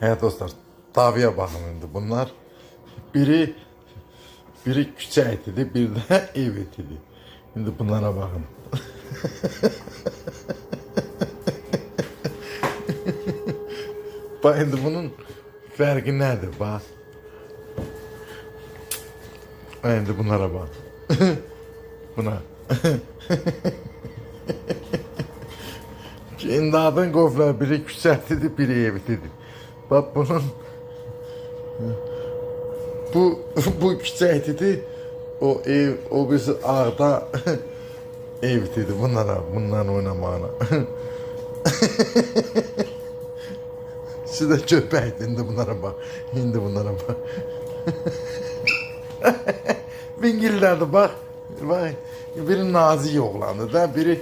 Evet dostlar, Taviye bakın indi bunlar. Biri küçük idi, bir de ev idi. Şimdi bunlara bakın. Bak şimdi bunun farkı nedir bak. Şimdi bunlara bak. Buna. İmdadın qoflar biri küçük idi, biri ev idi. Bak bunun bu küçük idi. O ev, o birisi ağda ev idi bundan oynamağına. Size köpek indi bunlara bak. Indi bunlara bak. Bingillerdi bak. Bak. Biri nazik oğlandı da biri